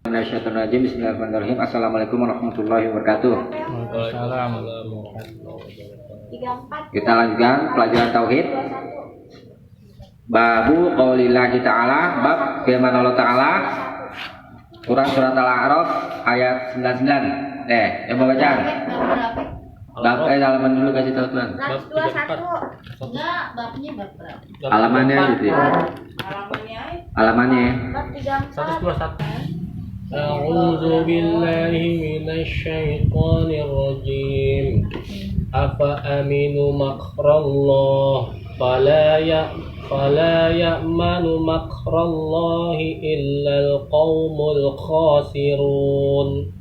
Bismillahirrahmanirrahim. Assalamualaikum warahmatullahi wabarakatuh. Waalaikumsalam. Kita lanjutkan pelajaran tauhid. Babu qaulillahi ta'ala, bab firman Allah Ta'ala, Quran surat Al-A'raf ayat 99. Coba baca. Bab halaman dulu, kasih tahu Tuhan. Bab 21. Enggak, babnya bab berapa? Halamannya gitu ya. Halamannya. Bab 34. 121. A'udzu billahi minasy syaithanir rajim. Afa aminu makrallah fala ya'manu makrallahi illal qaumul khasirun.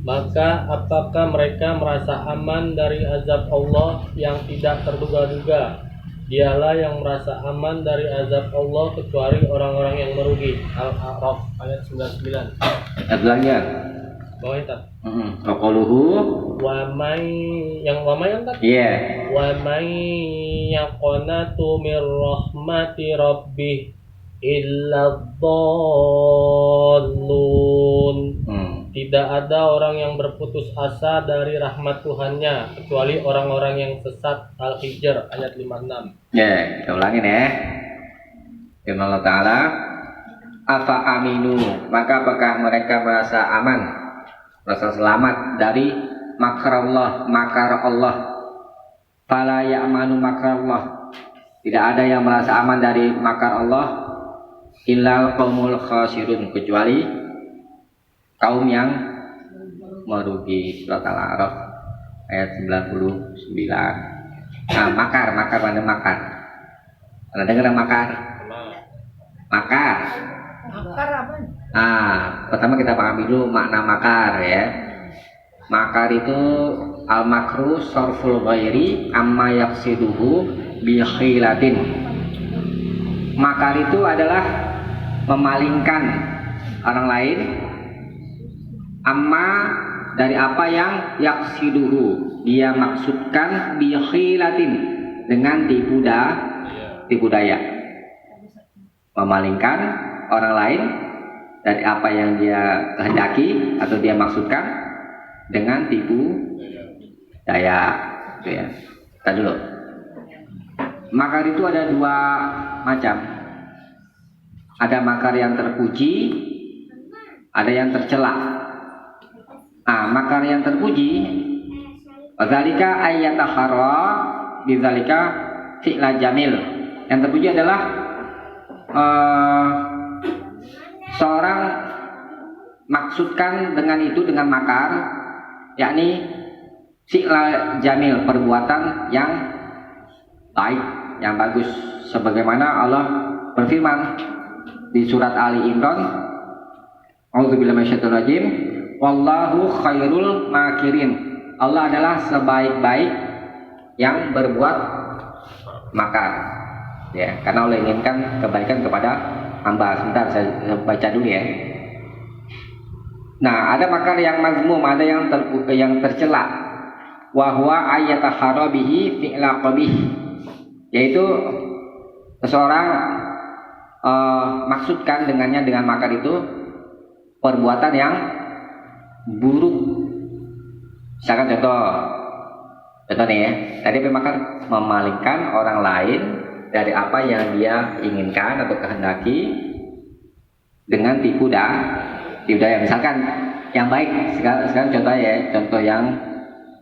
Maka apakah mereka merasa aman dari azab Allah yang tidak terduga-duga? Dialah yang merasa aman dari azab Allah kecuali orang-orang yang merugi. Al-A'raf ayat 99. Sebelahnya. Bawah itu. Qaquluhu Wa may yang tadi. Iya. Wa may yaqnatu mir rahmati rabbih illa dhallun. Tidak ada orang yang berputus asa dari rahmat Tuhannya kecuali orang-orang yang sesat. Al-Hijr ayat 56. Ya, kita ulangin ya. Firman Allah Ta'ala, afa aminu, maka apakah mereka merasa aman, merasa selamat dari makar Allah. Fala ya'manu makrallah, tidak ada yang merasa aman dari makar Allah illal qaumul khasirun, kecuali kaum yang merugi. Surat Al-A'raf ayat 99. Nah, makar mana makar? Ada dengar makar? Makar. Makar apa? Pertama kita pahami dulu makna makar ya. Makar itu al-makru sarful ghairi amma yaqsiduhu bi khilatin. Makar itu adalah memalingkan orang lain amma dari apa yang yaqsiduhu, dia maksudkan bi khilatin, dengan tipu daya. Memalingkan orang lain dari apa yang dia kehendaki atau dia maksudkan dengan tipu daya, gitu ya. Kita dulu. Makar itu ada dua macam. Ada makar yang terpuji, ada yang tercela. Makar yang terpuji, wadzalika ayyatahara bidzalika fi'la jamil. Yang terpuji adalah seorang maksudkan dengan itu, dengan makar, yakni fi'la jamil, perbuatan yang baik, yang bagus, sebagaimana Allah berfirman di surat Ali Imran, a'udzubillahi minasyaitonir rajim, wallahu khairul makirin. Allah adalah sebaik-baik yang berbuat makar. Ya, karena Allah inginkan kebaikan kepada hamba. Sebentar saya baca dulu ya. Nah, ada makar yang mazmum, ada yang tercela. Wa huwa ayyatahara bihi fi'la qabih. Yaitu seseorang maksudkan dengannya, dengan makar itu, perbuatan yang buruk. Misalkan contoh nih ya, tadi makar memalingkan orang lain dari apa yang dia inginkan atau kehendaki dengan tipu daya. Misalkan yang baik, sekarang contoh ya, contoh yang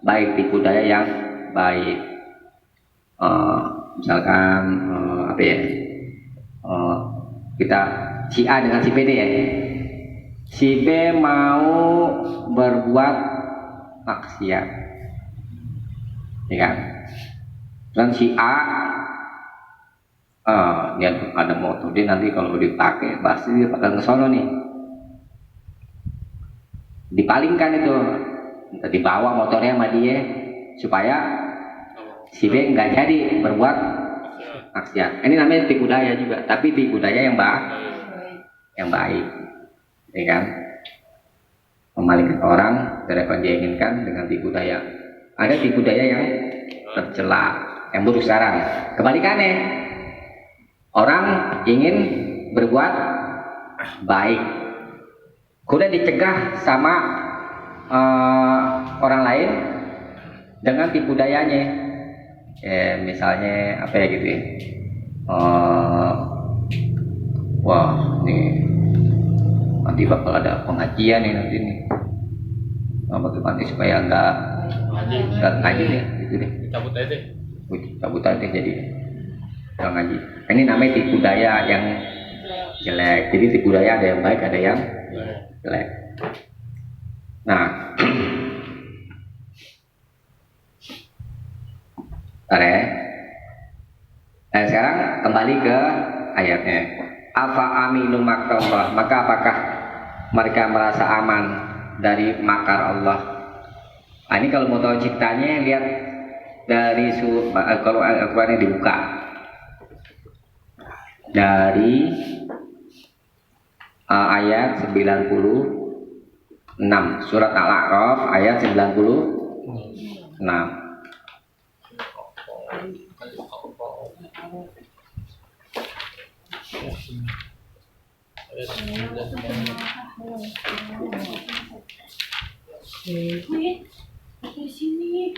baik, tipu daya yang baik. Misalkan kita si A dengan si B ya. Si B mau berbuat maksiat, ya kan? Dan si A, dia ada motor, dia nanti kalau dipakai pasti dia bakal kesono nih. Dipalingkan itu, dibawa motornya sama dia supaya si B nggak jadi berbuat maksiat. Ini namanya tipu daya juga, tapi tipu daya yang baik. Ya kan, memalingkan orang dari apa yang dia inginkan dengan tipu daya. Ada tipu daya yang tercela, yang buruk. Sekarang kebalikannya, orang ingin berbuat baik, kemudian dicegah sama orang lain dengan tipu dayanya. Misalnya apa ya gitu ya. Wah, nih nanti bakal ada pengajian nih nanti nih. Bagaimana supaya nggak ngaji deh, gitu deh. Cabut aja deh. Cabut aja jadi nggak ngaji. Ini namanya tipu daya yang jelek. Jadi tipu daya ada yang baik, ada yang jelek. Nah, nah sekarang kembali ke ayatnya. Afa aminu makrallah, maka apakah mereka merasa aman dari makar Allah? Nah, ini kalau mau tahu ciptanya lihat dari kalau Al-Qur'annya dibuka dari ayat 96, surat Al-A'raf ayat 96. Di sini.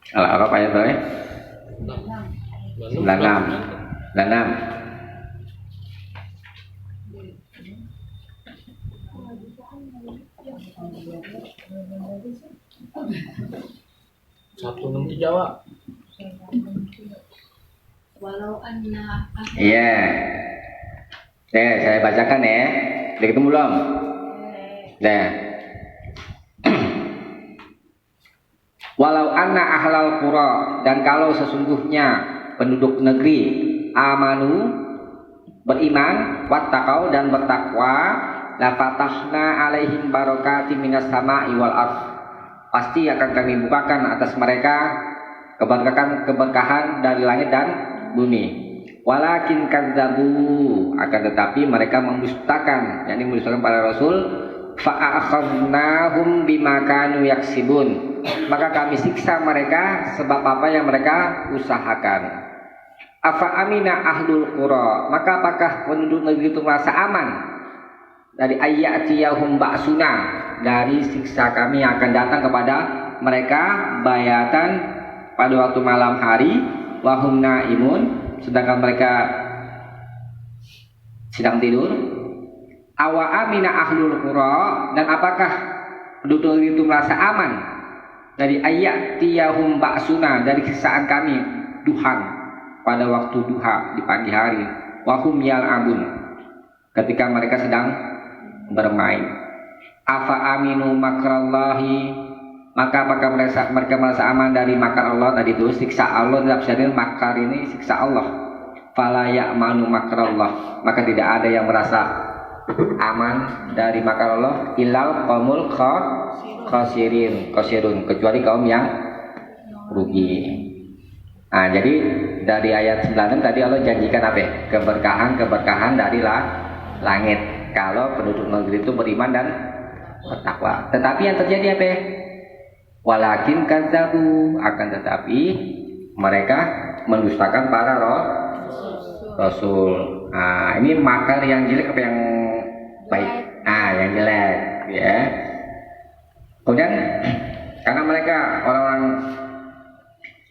Al-A'raf ayat berapa? 96. Satu enam tiga, Pak. Walau anna Iya. Saya bacakan ya. Udah ketemu belum? Nah. Walau anna ahlal qura, dan kalau sesungguhnya penduduk negeri amanu, beriman, wattaqau, dan bertakwa, la fatahna alaihim barakatim minas sama'i wal ardh, pasti akan kami bukakan atas mereka keberkahan dari langit dan bumi. Walakin kadzabu, akan tetapi mereka mendustakan, yakni mendustakan para rasul. Fa'akhadnahum bima kanu yaksibun, maka kami siksa mereka sebab apa yang mereka usahakan. Afa amina ahlul qura, maka apakah penduduk negeri itu merasa aman dari ayatiyahum ba'suna, dari siksa kami yang akan datang kepada mereka bayatan pada waktu malam hari, wahum naimun, sedangkan mereka sedang tidur. Awa amina ahlul qura, dan apakah penduduk itu merasa aman dari ayatiyahum ba'suna, dari siksaan kami duhan pada waktu duha di pagi hari, wahum yal'abun, ketika mereka sedang bermain. Afa aminu makrallahi, maka apakah mereka merasa aman dari makar Allah tadi itu, siksa Allah. Dalam syariat makar ini siksa Allah. Fala ya'manu makrallah, maka tidak ada yang merasa aman dari makar Allah illal qaumul khasirun, kecuali kaum yang rugi. Nah, jadi dari ayat 9 tadi Allah janjikan apa? Keberkahan dari langit kalau penduduk negeri itu beriman dan bertakwa. Tetapi yang terjadi apa? Walakin kadzabu, akan tetapi mereka mendustakan para rasul. Nah, ini makar yang jelek apa yang baik? Yang jelek, ya. Kemudian karena mereka orang-orang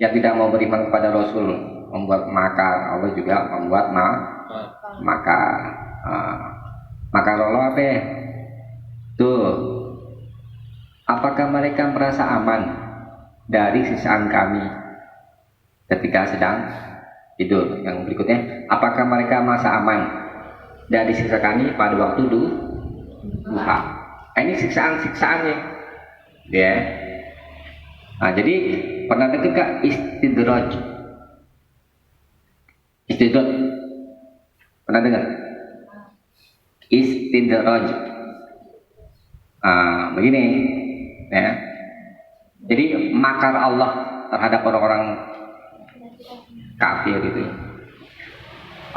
yang tidak mau beriman kepada Rasul membuat makar, Allah juga membuat makar. Makar Allah apa? Tuh, apakah mereka merasa aman dari siksaan kami ketika sedang tidur? Yang berikutnya, apakah mereka merasa aman dari siksa kami pada waktu duha? Ini siksaan-siksaannya, ya. Nah, jadi pernah dengar gak istidraj? Istidraj pernah dengar? Istidraj. Begini, ya. Jadi makar Allah terhadap orang-orang kafir itu.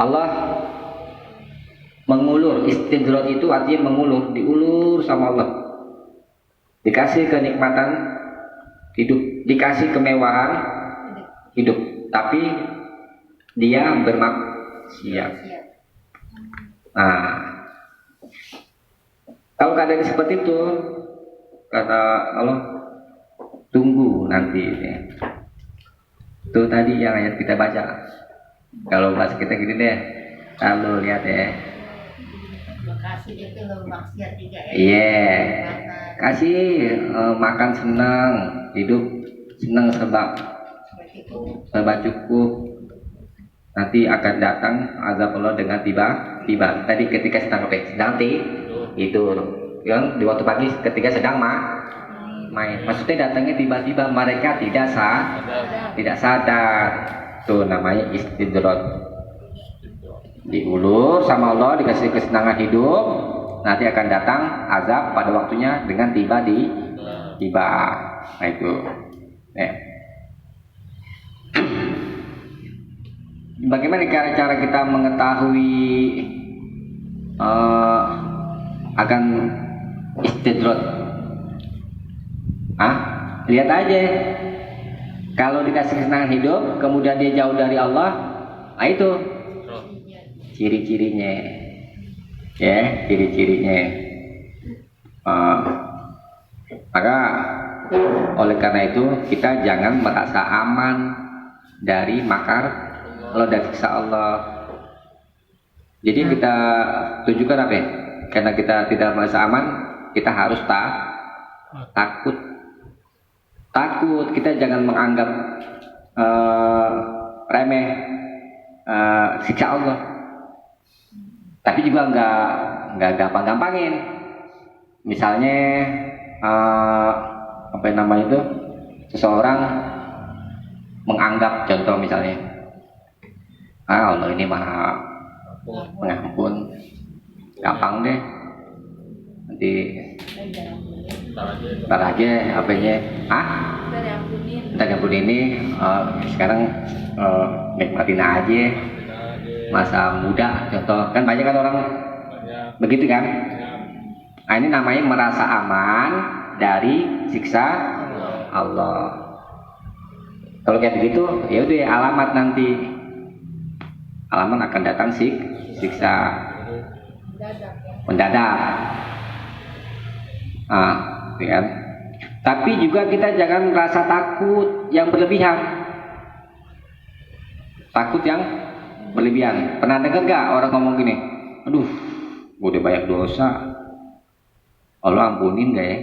Allah mengulur, istidraj itu artinya mengulur, diulur sama Allah. Dikasih kenikmatan hidup, dikasih kemewahan hidup, tapi dia siap. Nah, kalau keadaan seperti itu, kata Allah, tunggu nanti. Itu tadi yang ayat kita baca. Kalau bahasa kita gini deh, lalu lihat ya. Bekasi itu lo maksiat juga ya. Iya, kasih makan senang, hidup senang serba cukup. Nanti akan datang azab Allah dengan tiba-tiba. Tadi ketika sedang tidur, yang di waktu pagi ketika sedang main. Maksudnya datangnya tiba-tiba, mereka tidak sadar. Itu namanya istidroj. Diulur sama Allah, dikasih kesenangan hidup, nanti akan datang azab pada waktunya dengan tiba. Nah itu. Bagaimana cara kita mengetahui akan istidroj? Lihat aja. Kalau dikasih kesenangan hidup, kemudian dia jauh dari Allah, nah itu ciri-cirinya. Ya, ciri-cirinya. Maka oleh karena itu kita jangan merasa aman dari makar Allah, dari siksa Allah. Jadi kita tunjukkan apa ya? Karena kita tidak merasa aman, kita harus takut. Kita jangan menganggap remeh siksa Allah. Tapi juga nggak gampang-gampangin. Misalnya apa namanya itu, seseorang menganggap, contoh misalnya, Allah ini maha pengampun, gampang deh, nanti ntar aja apanya, ntar ampun ini, sekarang nikmatin aja masa muda, contoh. Kan banyak kan orang begitu kan. Nah ini namanya merasa aman dari siksa Allah. Kalau kayak begitu, ya udah alamat nanti. Alamat akan datang siksa mendadak. Kan? Tapi juga kita jangan merasa takut yang berlebihan. Takut yang berlebihan. Pernah dengar gak orang ngomong gini? Aduh, gue udah banyak dosa, Allah ampunin gak ya?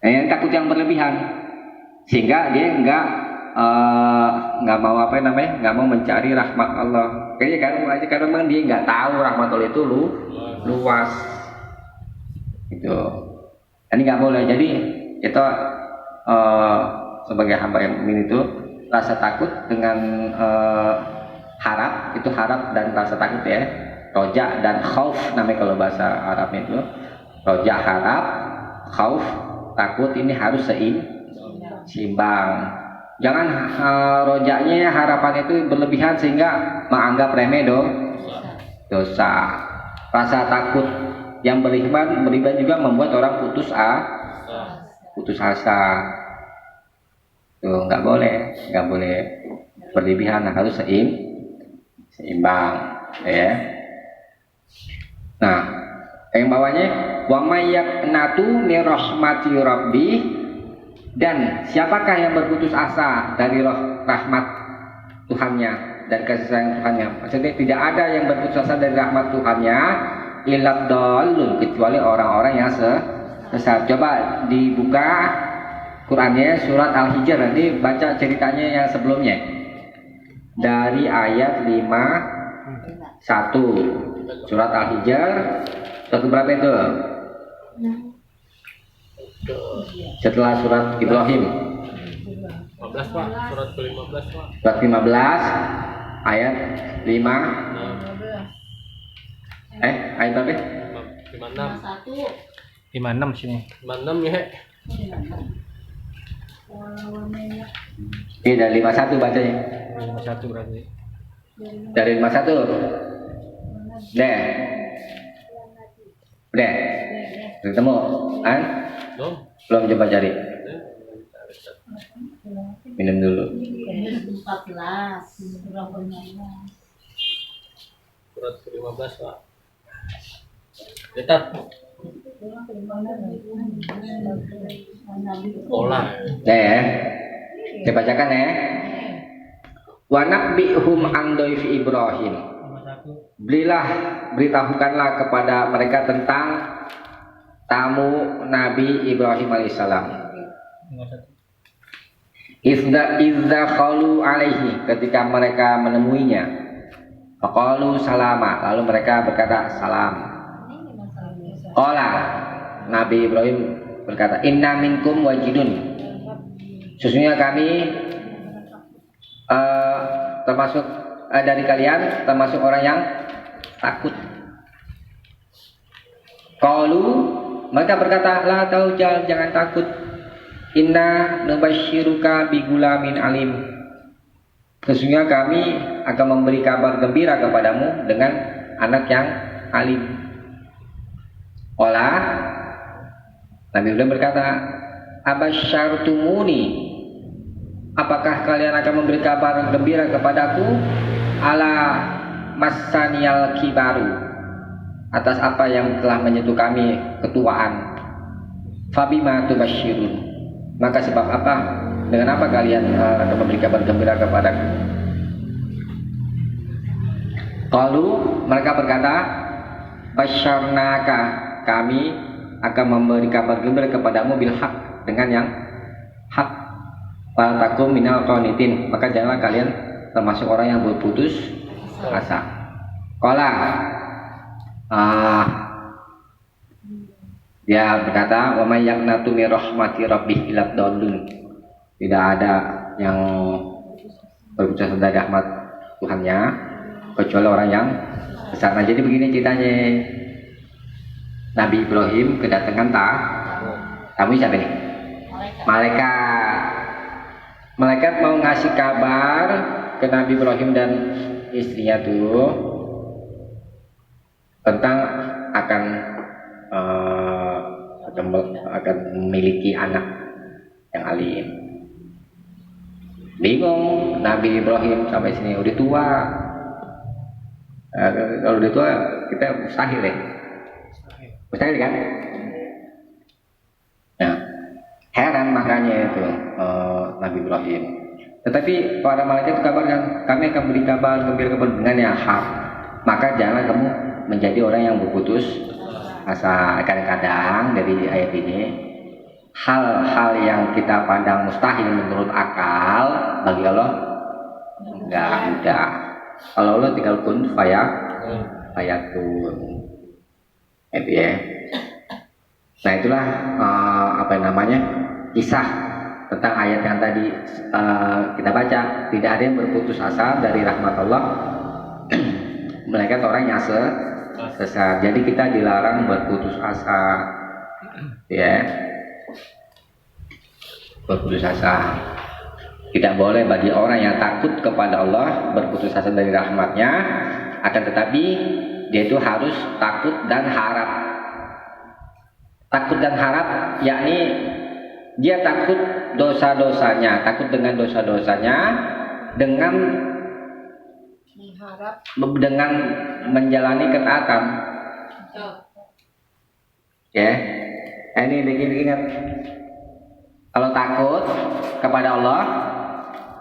Nah, yang takut yang berlebihan, sehingga dia nggak mau nggak mau mencari rahmat Allah. Kayaknya karena memang dia nggak tahu rahmat Allah itu luas. Itu. Ini nggak boleh. Jadi kita sebagai hamba yang mukmin itu rasa takut dengan harap, itu harap dan rasa takut ya. Roja dan khauf namanya kalau bahasa Arabnya itu. Roja harap, khauf takut, ini harus seimbang. Jangan rojaknya, harapan itu berlebihan sehingga menganggap remeh dosa. Rasa takut yang berlebihan juga membuat orang putus asa. Tuh nggak boleh berlebihan, harus seimbang ya. Nah, yang bawahnya wa may yaqnatu min rahmati rabbi, dan siapakah yang berputus asa dari rahmat Tuhannya dan kasih sayang Tuhannya. Maksudnya tidak ada yang berputus asa dari rahmat Tuhannya illad dallun, kecuali orang-orang yang sesat. Coba dibuka Qur'annya surat Al-Hijr, nanti baca ceritanya yang sebelumnya dari ayat 51 surat Al-Hijr, surat berapa itu? Setelah surat Ibrahim 15 Pak, surat ke-15 Pak. Surat 15 ayat 5 ayat berapa? 56 56 sini. 56 ya. Ini dari 51 bacanya. 51 berarti. Dari 51 Udah ketemu kan? Belum, coba cari. Minum dulu. 14. surat ke-15 Pak. Kita olah. Ya. Saya bacakan ya. Wa nabihum an dhaifi Ibrahim. Beritahukanlah kepada mereka tentang tamu Nabi Ibrahim alaihissalam. Izza qalu alaihi, ketika mereka menemuinya. Faqalu salama, lalu mereka berkata salam. Qala, Nabi Ibrahim berkata, inna minkum wajidun. Sesungguhnya kami termasuk dari kalian termasuk orang yang takut. Qalu, mereka berkata, la taujal, jangan takut. Inna nubasyiruka bigulamin alim. Sesungguhnya kami akan memberi kabar gembira kepadamu dengan anak yang alim. Ola, Nabi Ibrahim berkata, abasyartumuni, apakah kalian akan memberi kabar gembira kepadaku ala masaniyal kibaru, atas apa yang telah menyentuh kami ketuaan. Fabima tubasyirun, maka sebab apa, dengan apa kalian akan memberi kabar gembira kepadaku? Qalu, mereka berkata, basyarnaka, kami akan memberi kabar gembira kepadamu bil haq, dengan yang hak. Fala takum minal qanitin, maka janganlah kalian termasuk orang yang berputus asa. Qala, dia berkata, wa may yaqnatu min rahmati rabbih illa dallun. Tidak ada yang berputus asa dari rahmat Tuhannya kecuali orang yang besar. Nah, jadi begini ceritanya. Nabi Ibrahim kedatangan tamu siapa nih? Malaikat mau ngasih kabar ke Nabi Ibrahim dan istrinya tuh tentang akan memiliki anak yang alim. Bingung Nabi Ibrahim sampai sini udah tua. Kalau udah tua kita mustahil ya. Mustahil kan? Nah, heran makanya itu Nabi Ibrahim. Tetapi para malaikat itu kabarkan, kami akan beri kabar gembira dengan yang hak. Maka jangan kamu menjadi orang yang berputus asa. Kadang-kadang dari ayat ini, hal-hal yang kita pandang mustahil menurut akal, bagi Allah enggak mudah. Kalau Allah tinggal kun fayakun. Itu ya. Nah, itulah kisah tentang ayat yang tadi kita baca. Tidak ada yang berputus asa dari rahmat Allah, melainkan orang yang sesat. Jadi kita dilarang berputus asa, ya. Berputus asa tidak boleh bagi orang yang takut kepada Allah berputus asa dari rahmatnya. Akan tetapi dia itu harus takut dan harap. Takut dan harap, yakni dia takut dosa-dosanya, takut dengan dosa-dosanya, dengan menjalani ketaatan. Ya, ini ingat. Kalau takut kepada Allah,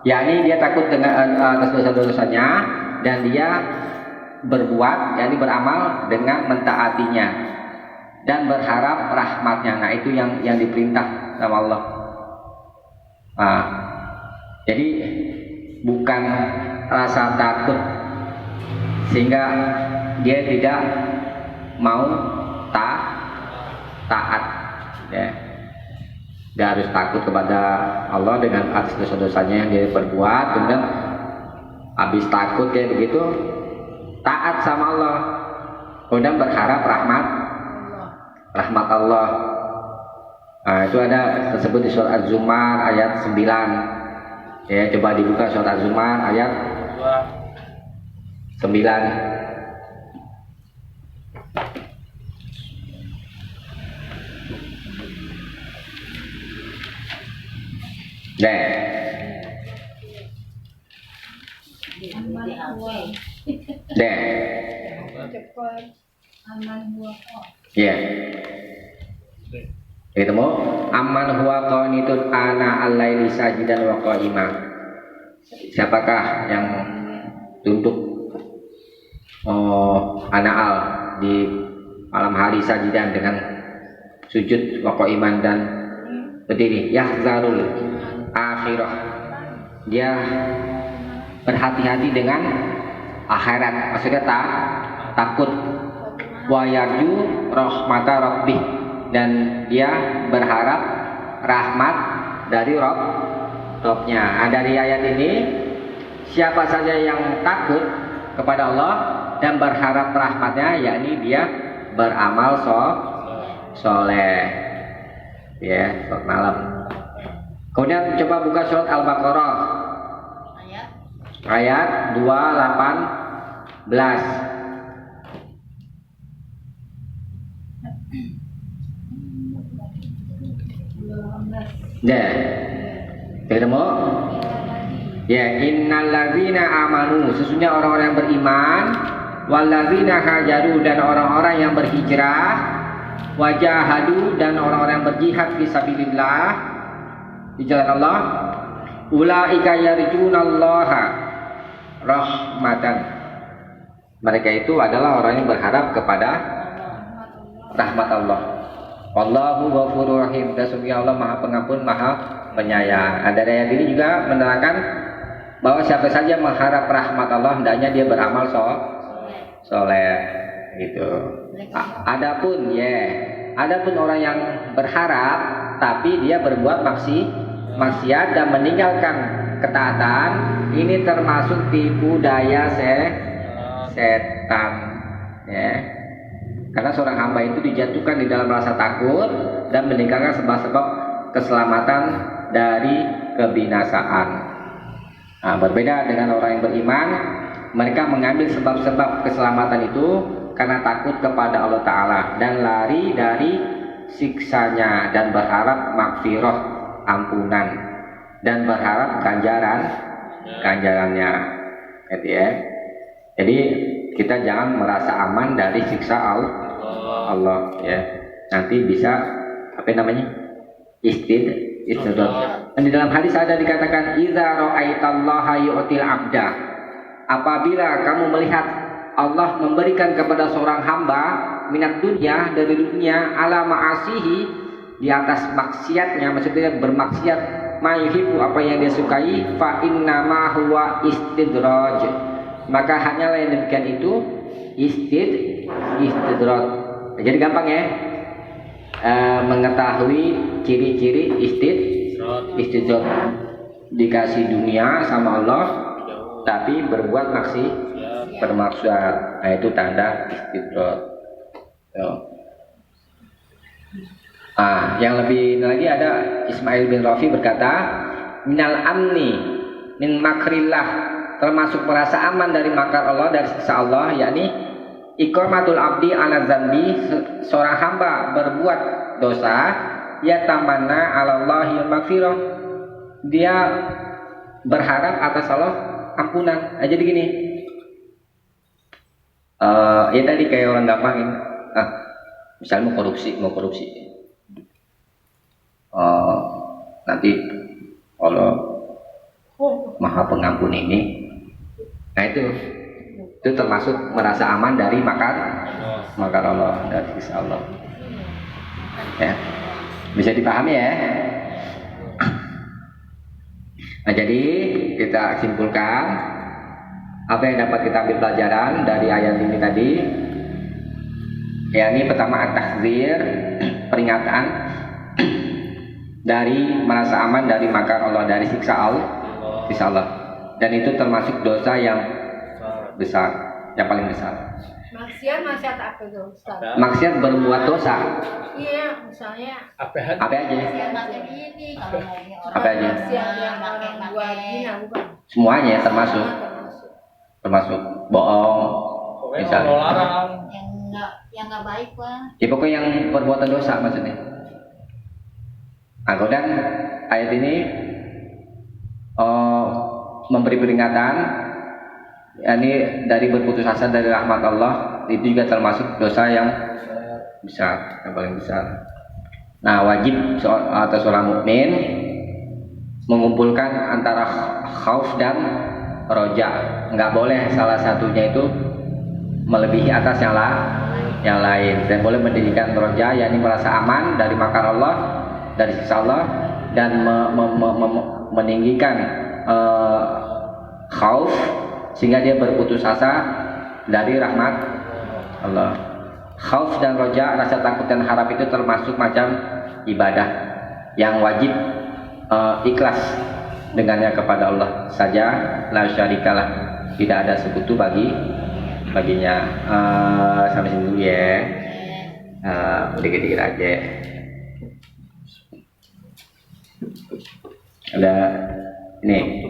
yakni dia takut dengan atas dosa-dosanya dan dia berbuat, yakni beramal dengan mentaatinya dan berharap rahmatnya. Nah, itu yang diperintah sama Allah. Nah, jadi bukan rasa takut sehingga dia tidak mau taat, ya. Dia harus takut kepada Allah dengan atas dosa-dosanya yang dia perbuat, kemudian habis takut kayak begitu taat sama Allah, kemudian berharap rahmat Allah. Nah, itu ada tersebut di surat Az-Zumar ayat 9. Ya, coba dibuka surat Az-Zumar ayat 9. di HP. Deh. Cepat. Aman gua kok. Ya. Ketemu aman huwa qanitun ana al-laili sajidan wa qa'ima. Siapakah yang tunduk anaal di malam hari sajidan dengan sujud wa qa'iman dan berdiri, yahzarul akhirah, dia berhati-hati dengan akhirat, maksudnya takut, wa yarju rahmata rabbih, dan dia berharap rahmat dari Rabbnya. Dari ayat ini, siapa saja yang takut kepada Allah dan berharap rahmatnya, yakni dia beramal soleh, ya, sholat malam. Kemudian coba buka surat Al-Baqarah ayat 218. Ya, ketemu? Ya, innalladzina amanu, sesungguhnya orang-orang yang beriman, walladzina hajaru, dan orang-orang yang berhijrah, wajahadu, dan orang-orang yang berjihad fisabilillah, di jalan Allah, ulaika yarjunallaha rahmatan, mereka itu adalah orang yang berharap kepada rahmat Allah. Wallahu ghafurur rahim, dan sesungguhnya Allah Maha Pengampun, Maha Penyayang. Dari ayat ini juga menerangkan bahwa siapa saja mengharap rahmat Allah, hendaknya dia beramal soleh, gitu. Adapun orang yang berharap tapi dia berbuat maksiat dan meninggalkan ketaatan, ini termasuk tipu daya setan, ya. Karena seorang hamba itu dijatuhkan di dalam rasa takut dan meninggalkan sebab-sebab keselamatan dari kebinasaan. Nah, berbeda dengan orang yang beriman, mereka mengambil sebab-sebab keselamatan itu karena takut kepada Allah Ta'ala dan lari dari siksanya dan berharap maghfirah, ampunan, dan berharap ganjarannya, gitu ya. Jadi kita jangan merasa aman dari siksa Allah, ya. Nanti bisa istidrat. Dan di dalam hadis ada dikatakan, idza ra'aitallaha yu'til 'abda, apabila kamu melihat Allah memberikan kepada seorang hamba minat dunia, dari dunia, ala ma'asihi, di atas maksiatnya, maksudnya bermaksiat, mayuhibu, apa yang dia sukai, fa innama huwa istidraj, maka hanyalah yang demikian itu istidrat. Jadi gampang ya, mengetahui ciri-ciri istidrat. Dikasih dunia sama Allah tapi berbuat bermaksiat, nah itu tanda istidrat. Yang lebih lagi ada Ismail bin Rafi berkata, minal amni min makrillah, termasuk merasa aman dari makar Allah, dari siksa Allah, yakni iqamatul abdi ala dzambi, seorang hamba berbuat dosa, ya tamanna 'alallahi maghfirah, dia berharap atas Allah ampunan. Jadi gini, ya tadi kayak orang gampang ini, misalnya mau korupsi, nanti Allah Maha Pengampun ini, nah itu termasuk merasa aman dari makar Allah, dari siksa Allah, ya. Bisa dipahami ya. Nah, jadi kita simpulkan apa yang dapat kita ambil pelajaran dari ayat ini tadi. Ya, ini pertama at-tahzir, peringatan dari merasa aman dari makar Allah, dari siksa Allah. Dan itu termasuk dosa yang besar, yang paling besar. Maksiat apa tuh, Ustaz? Maksiat berbuat dosa. Iya, misalnya Apa aja? maksiat ini, kalau ngomongin orang Apa aja? maksiat yang buat zina, bukan? Semuanya termasuk bohong, misalnya. Yang nggak baik, Pak. Ya pokoknya yang perbuatan dosa maksudnya. Kemudian ayat ini memberi peringatan yakni dari berputus asa dari rahmat Allah, itu juga termasuk dosa yang besar, yang paling besar. Nah, wajib atas seorang mukmin mengumpulkan antara khauf dan roja. Nggak boleh salah satunya itu melebihi atas yang lain. Dan boleh mendirikan roja, yakni merasa aman dari makar Allah, dari siksa Allah, dan meninggikan khauf sehingga dia berputus asa dari rahmat Allah. Khauf dan roja, rasa takut dan harap itu termasuk macam ibadah yang wajib ikhlas dengannya kepada Allah saja, la syarikalah, tidak ada sekutu baginya. Sampai sini dulu ya. Dikit-dikit aja. Ada ini.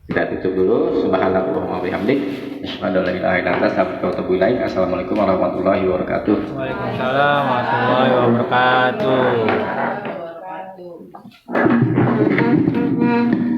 Kita tutup dulu. Subhanallahumma wa bihamdik, asyhadu an la ilaha illa anta, astaghfiruka wa atubu ilaik. Assalamualaikum warahmatullahi wabarakatuh. Waalaikumsalam warahmatullahi wabarakatuh. Wabarakatuh.